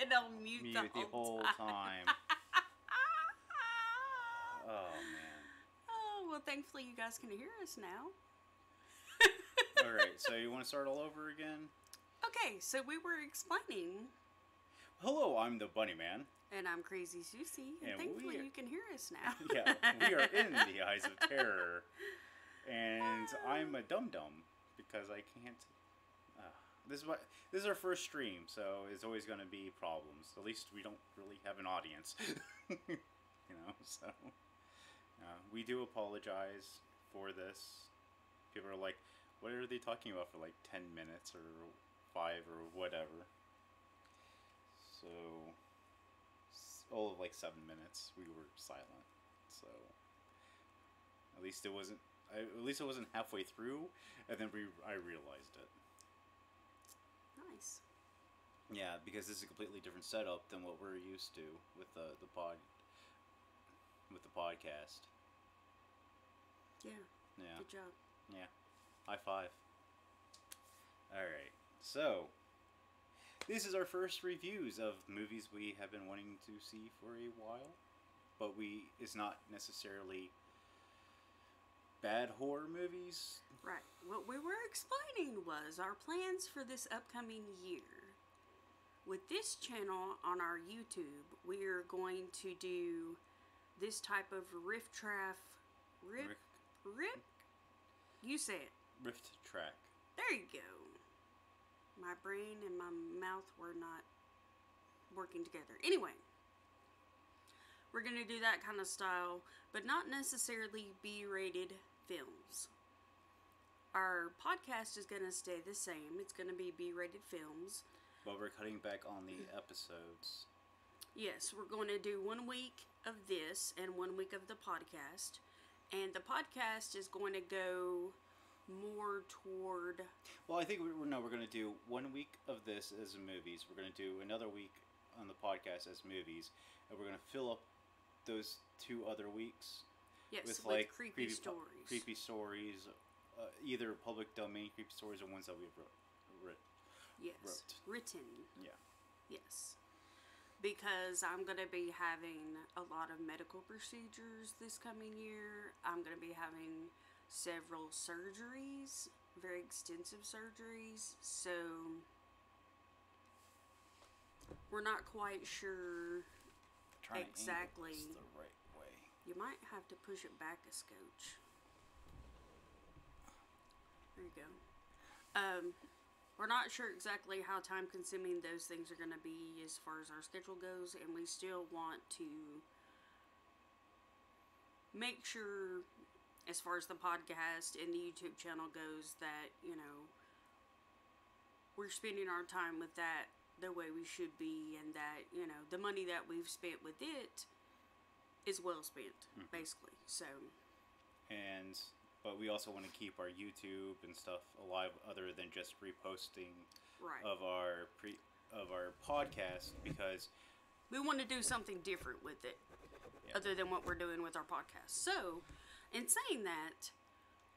it on mute, Mute the whole time. Oh, man. Oh, well, thankfully you guys can hear us now. Alright, so you want to start all over again? Okay, so we were explaining. Hello, I'm the Bunny Man. And I'm Crazy Susie, and And thanfully you can hear us now. Yeah, we are in the Eyes of Terror. And I'm a dum-dum, because I can't... This is our first stream, so it's always going to be problems. At least we don't really have an audience. So... we do apologize for this. People are like, what are they talking about for like 10 minutes or 5 or whatever? So, all of like 7 minutes we were silent. So, at least it wasn't halfway through, and then I realized it. Nice. Yeah, because this is a completely different setup than what we're used to with the podcast. Yeah. Yeah. Good job. Yeah. High five. Alright. So, this is our first reviews of movies we have been wanting to see for a while. But it's not necessarily bad horror movies. Right. What we were explaining was our plans for this upcoming year. With this channel on our YouTube, we are going to do this type of riff traff. Rip? You say it. Rift track. There you go. My brain and my mouth were not working together. Anyway, we're going to do that kind of style, but not necessarily B-rated films. Our podcast is going to stay the same. It's going to be B-rated films. But we're cutting back on the episodes. Yes, we're going to do 1 week of this and 1 week of the podcast. And the podcast is going to go more toward... Well, I think we're going to do 1 week of this as movies. We're going to do another week on the podcast as movies. And we're going to fill up those 2 other weeks. Yes, with like creepy stories. Creepy stories. Either public domain creepy stories or ones that we've wrote. Written. Yeah. Yes. Because I'm going to be having a lot of medical procedures this coming year. I'm going to be having several surgeries, very extensive surgeries. So, we're not quite sure exactly. It's the right way. You might have to push it back a scotch. There you go. We're not sure exactly how time consuming those things are going to be as far as our schedule goes, and we still want to make sure, as far as the podcast and the YouTube channel goes, that, we're spending our time with that the way we should be, and that, the money that we've spent with it is well spent, basically. So, but we also want to keep our YouTube and stuff alive, other than just reposting of our podcast, because we want to do something different with it, other than what we're doing with our podcast. So, in saying that,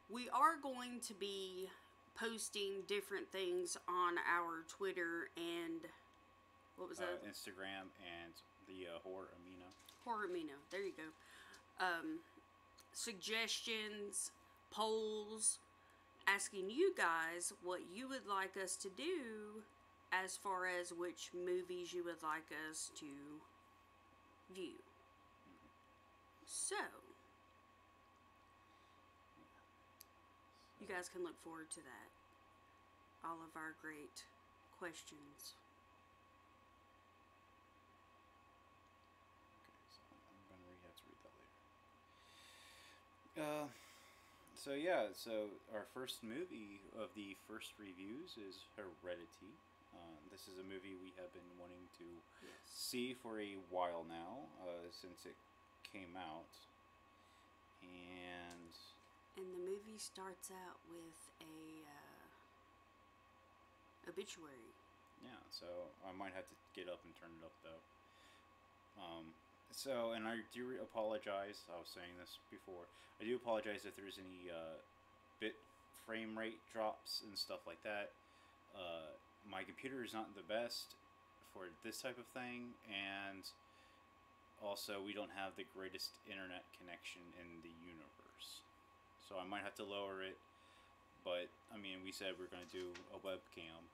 we are going to be posting different things on our Twitter and what was that? Instagram and the Horror Amino. Horror Amino. There you go. Suggestions, polls, asking you guys what you would like us to do as far as which movies you would like us to view. So, you guys can look forward to that. All of our great questions. Okay, so I'm going to have to read that later. So our first movie of the first reviews is Heredity. This is a movie we have been wanting to see for a while now, since it came out. And the movie starts out with a obituary. Yeah, so I might have to get up and turn it up, though. And I do apologize, I was saying this before, I do apologize if there's any bit frame rate drops and stuff like that. My computer is not the best for this type of thing, and also we don't have the greatest internet connection in the universe. So I might have to lower it, but I mean, we said we're going to do a webcam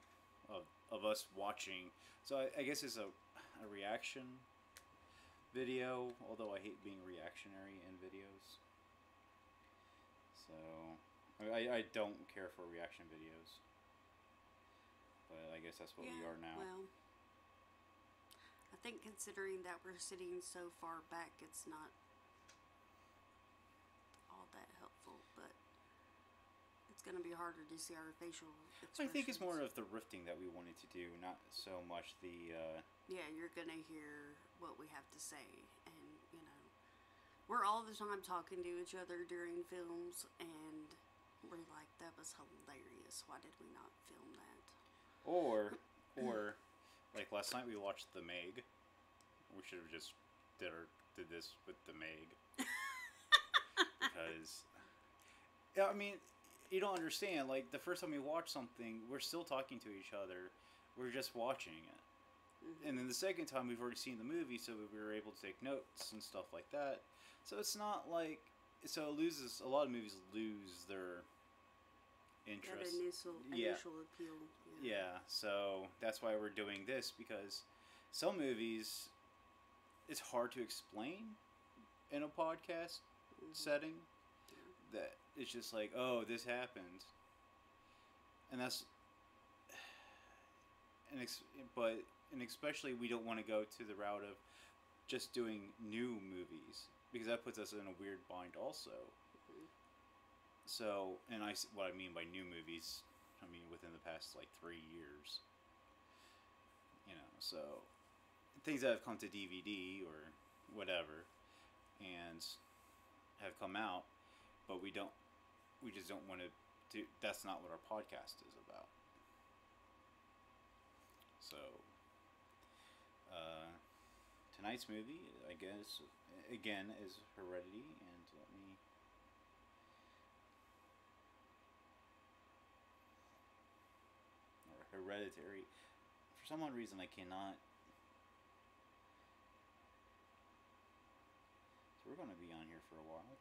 of us watching. So I guess it's a reaction video, although I hate being reactionary in videos. So I don't care for reaction videos, but I guess that's what we are now. Well, I think considering that we're sitting so far back, it's not all that helpful, but it's going to be harder to see our facial expressions. I think it's more of the rifting that we wanted to do, not so much the... Yeah, you're going to hear what we have to say, and, you know, we're all the time talking to each other during films, and we're like, that was hilarious. Why did we not film that? Or like last night we watched The Meg. We should have just did this with The Meg. Because, yeah, I mean, you don't understand. Like, the first time we watch something, we're still talking to each other. We're just watching it. And then the second time, we've already seen the movie, so we were able to take notes and stuff like that. So it's not like... So it loses... A lot of movies lose their interest. That initial appeal. Yeah, so that's why we're doing this, because some movies, it's hard to explain in a podcast setting. That it's just like, oh, this happened. And that's... And especially we don't want to go to the route of just doing new movies, because that puts us in a weird bind also. So, and what I mean by new movies, I mean within the past like 3 years. You know, so things that have come to DVD or whatever and have come out, but we just don't want to do. That's not what our podcast is about. So, tonight's movie, I guess, again, is Heredity, and let me... Or Hereditary. For some odd reason, I cannot... So we're going to be on here for a while.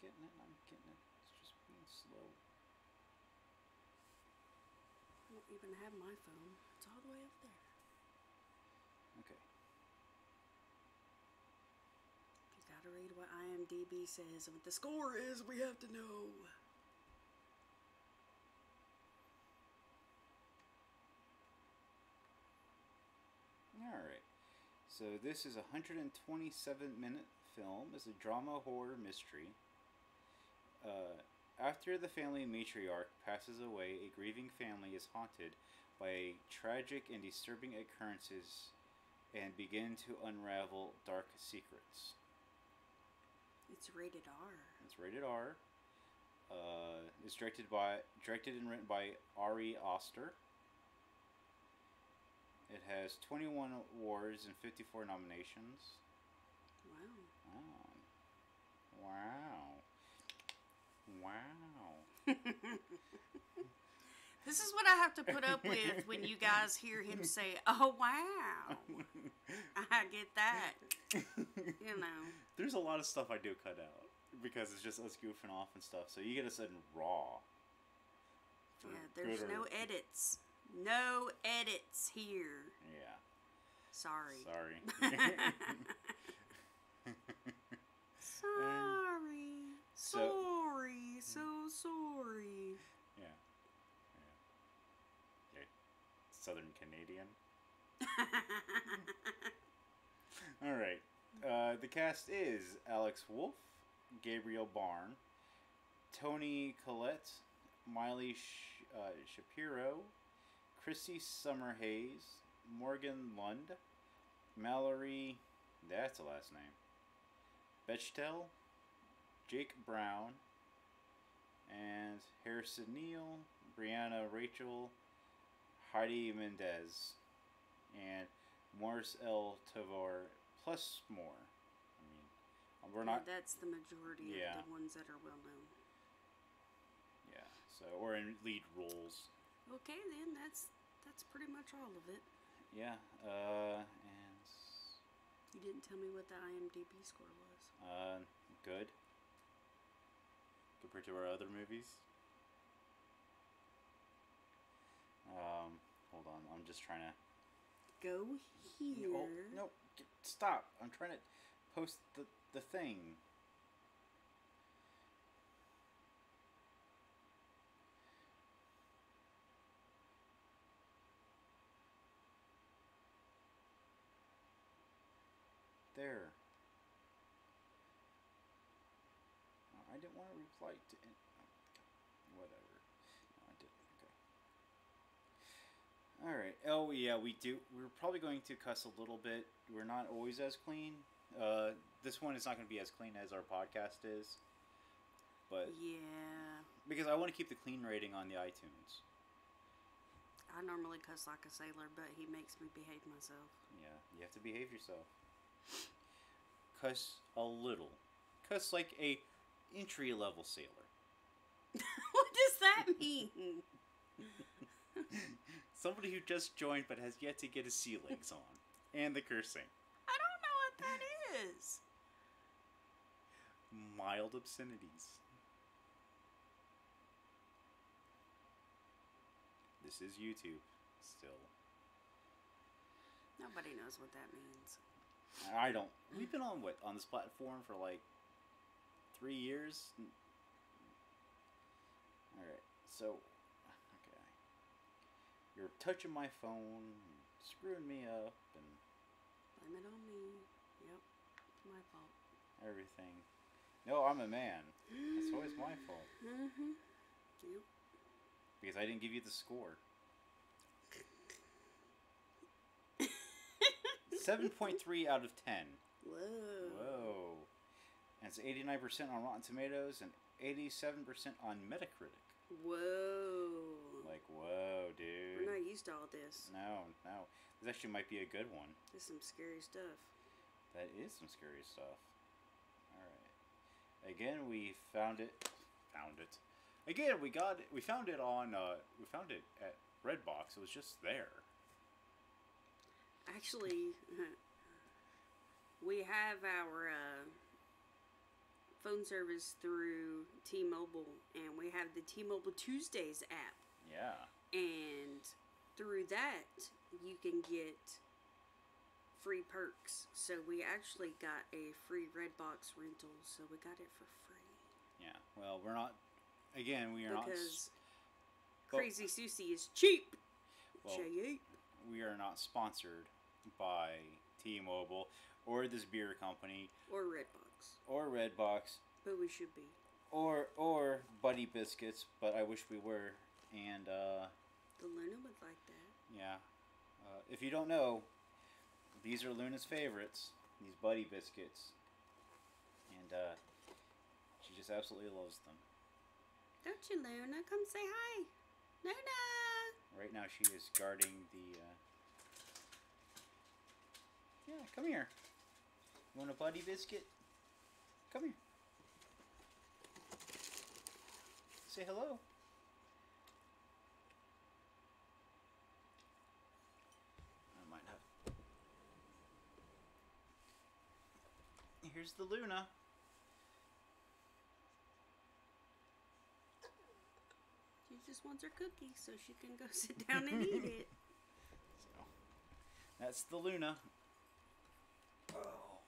I'm getting it. It's just being slow. I don't even have my phone. It's all the way up there. Okay. You gotta read what IMDb says, and what the score is, we have to know. Alright. So this is a 127-minute film. It's a drama horror mystery. After the family matriarch passes away, a grieving family is haunted by tragic and disturbing occurrences and begin to unravel dark secrets. It's rated R. It's rated R. It's directed and written by Ari Aster. It has 21 awards and 54 nominations. Wow. Oh. Wow. This is what I have to put up with when you guys hear him say, oh, wow. I get that. You know. There's a lot of stuff I do cut out because it's just us goofing off and stuff. So you get us in raw. Yeah, there's no edits. No edits here. Yeah. Sorry. Sorry. Sorry. So sorry. Yeah. Okay. Southern Canadian. Alright. The cast is Alex Wolff, Gabriel Byrne, Toni Collette, Miley Shapiro, Christy Summerhays, Morgan Lund, Mallory, that's the last name, Bechtel, Jake Brown, and Harrison Neal, Brianna Rachel, Heidi Mendez, and Morris L. Tovar, plus more. I mean, we're not... That's the majority of the ones that are well known. So, or in lead roles. Okay, then that's pretty much all of it. Yeah. And you didn't tell me what the IMDb score was. Good. Compared to our other movies. Hold on. I'm just trying to go here. Oh, no, stop! I'm trying to post the thing. There. I didn't want to reply to it. Whatever. No, I didn't. Okay. Alright. Oh, yeah, we do. We're probably going to cuss a little bit. We're not always as clean. This one is not going to be as clean as our podcast is. But yeah. Because I want to keep the clean rating on the iTunes. I normally cuss like a sailor, but he makes me behave myself. Yeah, you have to behave yourself. Cuss a little. Cuss like a entry-level sailor. What does that mean? Somebody who just joined but has yet to get his sea legs on. And the cursing. I don't know what that is. Mild obscenities. This is YouTube. Still. Nobody knows what that means. I don't. We've been on this platform for like 3 years. Alright, so okay. You're touching my phone, screwing me up, and blame it on me. Yep, it's my fault. Everything. No, I'm a man. It's always my fault. Mm-hmm. Yep. Because I didn't give you the score. 7.3 out of 10. Whoa. Whoa. And it's 89% on Rotten Tomatoes and 87% on Metacritic. Whoa. Like, whoa, dude. We're not used to all this. No. This actually might be a good one. There's some scary stuff. That is some scary stuff. Alright. Again, we found it. Again, we found it on, we found it at Redbox. It was just there. Actually, we have our phone service through T-Mobile, and we have the T-Mobile Tuesdays app. Yeah. And through that, you can get free perks. So we actually got a free Redbox rental, so we got it for free. Yeah. Well, we're not. Again, we are not. Because Crazy Susie is cheap. Well, cheap. We are not sponsored by T-Mobile or this beer company or Redbox. But we should be. Or Buddy Biscuits, but I wish we were. And the Luna would like that. Yeah. If you don't know, these are Luna's favorites. These Buddy Biscuits. And she just absolutely loves them. Don't you, Luna? Come say hi. Luna! Right now she is guarding the... Yeah, come here. You want a Buddy Biscuit? Come here. Say hello. I might have... Here's the Luna. She just wants her cookie so she can go sit down and eat it. So, that's the Luna. Oh,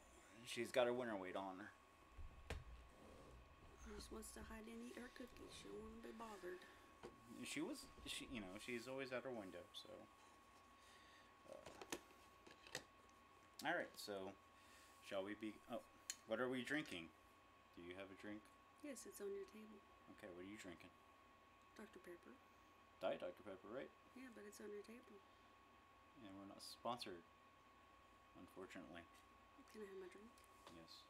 she's got her winter weight on her. She just wants to hide and eat her cookie. She don't want to be bothered. She's always at her window, so. Alright, so, shall we be... Oh, what are we drinking? Do you have a drink? Yes, it's on your table. Okay, what are you drinking? Dr. Pepper. Diet Dr. Pepper, right? Yeah, but it's on your table. And we're not sponsored, unfortunately. Can I have my drink? Yes.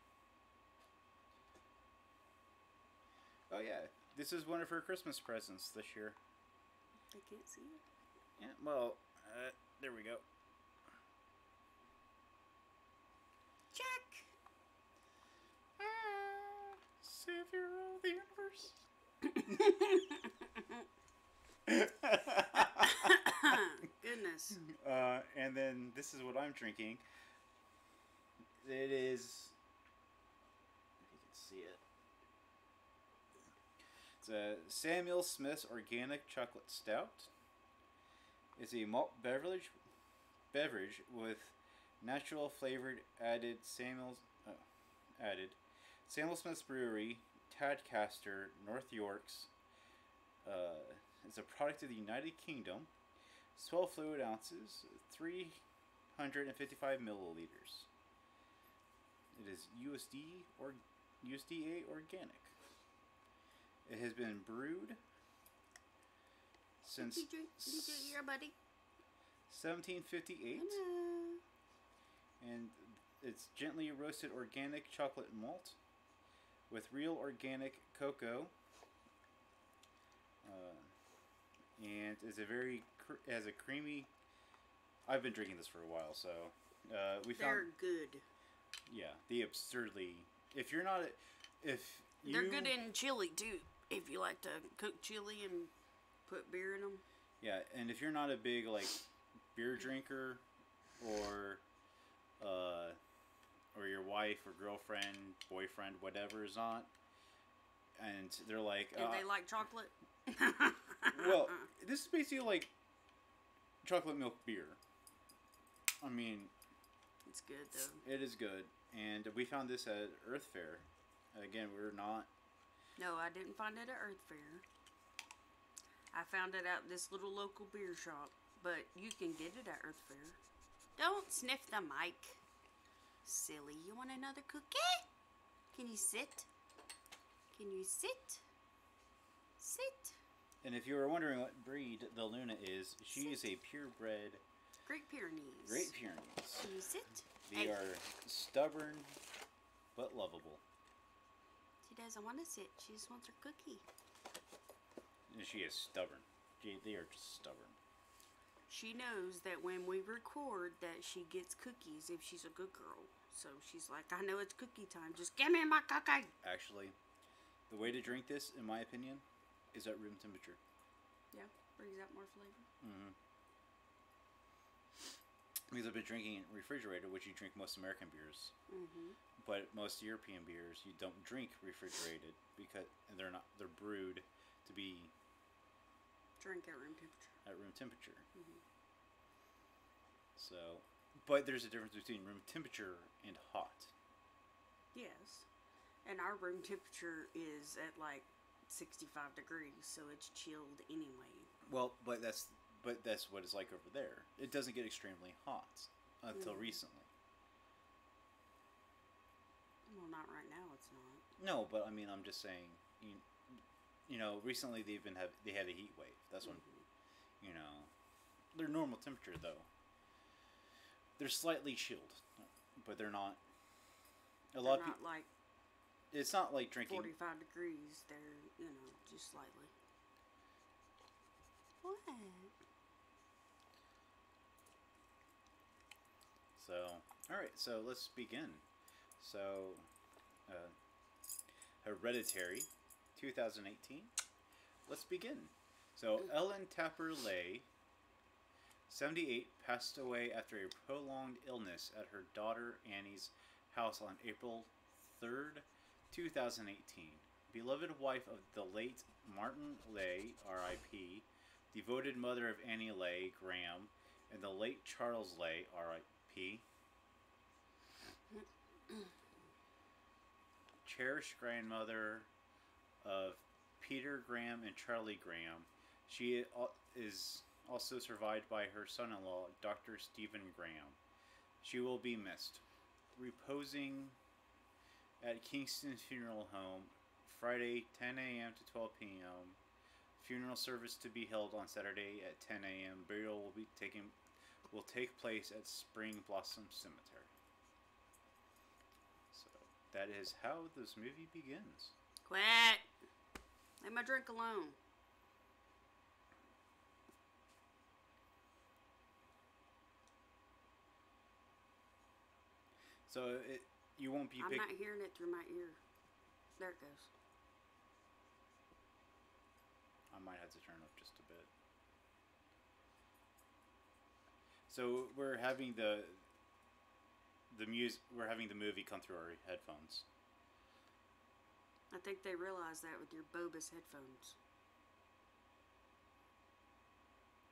Oh yeah, this is one of her Christmas presents this year. I can't see it. Yeah, well, there we go. Check! Savior of the universe. Goodness. And then this is what I'm drinking. It is. If you can see it. It's a Samuel Smith's Organic Chocolate Stout. It's a malt beverage with natural flavored added. Samuel Smith's Brewery, Tadcaster, North Yorks. It's a product of the United Kingdom. 12 fluid ounces, 355 milliliters. It is USDA organic. It has been brewed since Did you your buddy? 1758, Hello. and it's gently roasted organic chocolate malt with real organic cocoa, and is a very has a creamy. I've been drinking this for a while, so we found They're good. yeah the absurdly. If you're not if you They're good in chili too. If you like to cook chili and put beer in them. yeah, and if you're not a big like beer drinker, or your wife or girlfriend, boyfriend, whatever is not, and they're like, And they like chocolate. well, this is basically like chocolate milk beer. I mean, It's good though. it is good, and we found this at Earth Fair. Again, we're not. No, I didn't find it at Earth Fair. I found it at this little local beer shop, but you can get it at Earth Fair. Don't sniff the mic. Silly. You want another cookie? Can you sit? Can you sit? Sit. And if you were wondering what breed the Luna is, she is a purebred Great Pyrenees. Great Pyrenees. Can you sit? They are stubborn but lovable. She doesn't want to sit. She just wants her cookie. And she is stubborn. They are just stubborn. She knows that when we record that she gets cookies if she's a good girl. So she's like, I know it's cookie time. Just give me my cookie. Actually, the way to drink this, in my opinion, is at room temperature. Yeah, brings out more flavor. Mm-hmm. Because I've been drinking it refrigerated, which you drink most American beers. Mm-hmm. But most European beers, you don't drink refrigerated because they're brewed to be Drink at room temperature. at room temperature. Mm-hmm. So, but there's a difference between room temperature and hot. Yes. And our room temperature is at like 65 degrees, so it's chilled anyway. Well, but that's what it's like over there. It doesn't get extremely hot until recently. Well, not right now. It's not. No, but I mean, I'm just saying. You know, recently they had a heat wave. That's when, they're normal temperature though. They're slightly chilled, but they're not. A lot of people. Like It's not like drinking. 45 degrees. They're just slightly. What? So, all right. So let's begin. So, Hereditary, 2018. Let's begin. So Ellen Tapper Lay, 78, passed away after a prolonged illness at her daughter Annie's house on April 3rd, 2018. Beloved wife of the late Martin Lay, R.I.P., devoted mother of Annie Lay Graham, and the late Charles Lay, R.I.P., cherished grandmother of Peter Graham and Charlie Graham. She is also survived by her son-in-law, Dr. Stephen Graham. She will be missed. Reposing at Kingston Funeral Home, Friday 10 a.m. to 12 p.m. Funeral service to be held on Saturday at 10 a.m. Burial will take place at Spring Blossom Cemetery. So that is how this movie begins. Quit. Leave my drink alone. So you won't be. I'm not hearing it through my ear. There it goes. I might have to turn up just a bit. So we're having we're having the movie come through our headphones. I think they realize that with your Boba's headphones.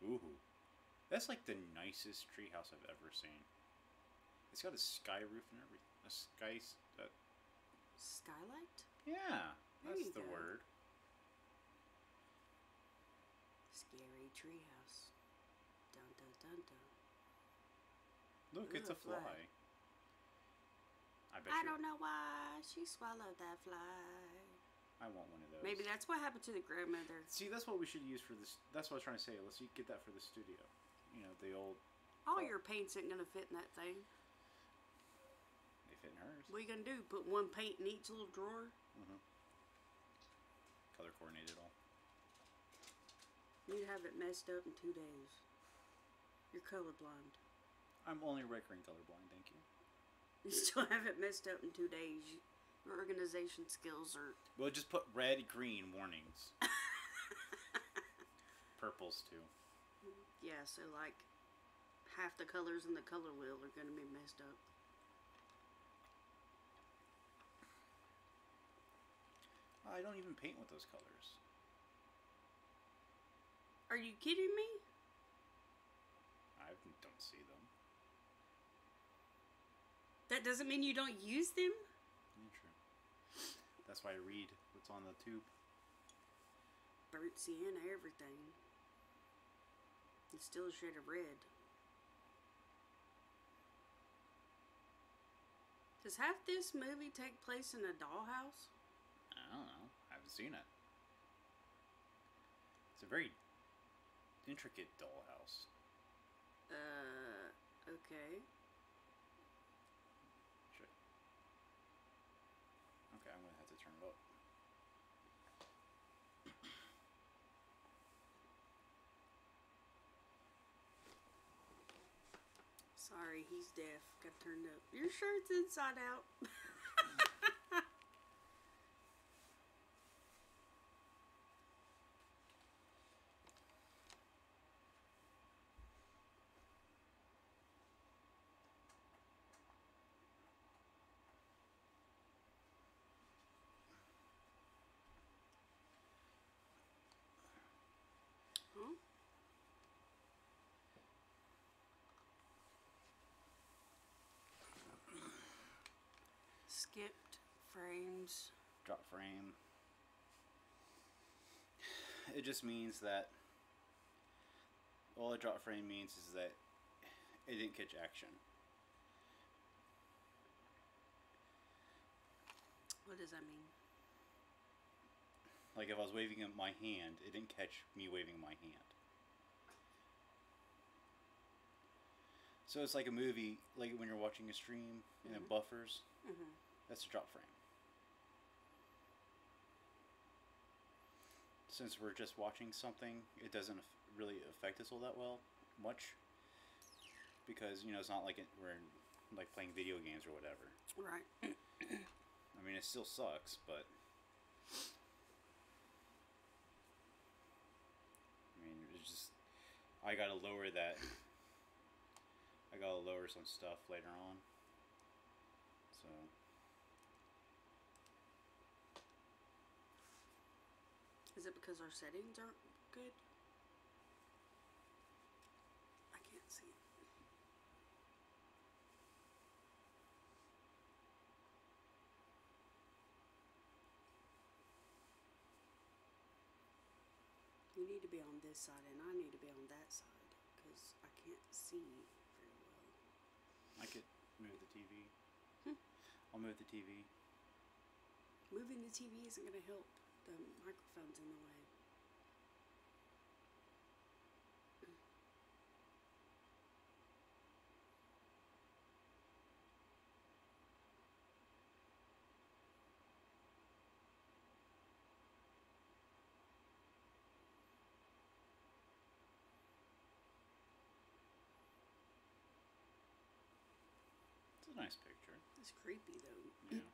Ooh. That's like the nicest treehouse I've ever seen. It's got a sky roof and everything. A sky... Skylight? Yeah, There that's you the go. word. Scary treehouse. Dun dun dun dun. Look, Ooh, it's a a fly. fly. I don't know why she swallowed that fly. I want one of those. Maybe that's what happened to the grandmother. See, that's what we should use for this. That's what I was trying to say. Let's get that for the studio. You know, the old... All your paints ain't gonna fit in that thing. They fit in hers. What are you gonna do? Put one paint in each little drawer? Mm-hmm. Color coordinated all. You'd have it messed up in 2 days. You're colorblind. I'm only recurring colorblind, thank you. You still have it messed up in 2 days. Your organization skills are... We'll just put red, green warnings. Purples too. Yeah, so like half the colors in the color wheel are gonna be messed up. I don't even paint with those colors. Are you kidding me? I don't see them. That doesn't mean you don't use them? Yeah, true. That's why I read what's on the tube. Burnt sienna, everything. It's still a shade of red. Does half this movie take place in a dollhouse? I don't know. I haven't seen it. It's a very intricate dollhouse. Okay. Sure. Okay, I'm gonna have to turn it up. Sorry, he's deaf. Got turned up. Your shirt's inside out. Huh? Skipped frames. Drop frame. It just means that all a drop frame means is that it didn't catch action. What does that mean? Like if I was waving my hand, it didn't catch me waving my hand. So it's like a movie, like when you're watching a stream and it buffers. Mm-hmm. That's a drop frame. Since we're just watching something, it doesn't really affect us all that much, because you know it's not like we're like playing video games or whatever. Right. I mean, it still sucks, but I mean, it's just I gotta lower that. I gotta lower some stuff later on. So. Is it because our settings aren't good? I can't see it. You need to be on this side and I need to be on that side because I can't see very well. I could move the TV. I'll move the TV. Moving the TV isn't going to help. The microphone's in the way. It's a nice picture. It's creepy though. Yeah.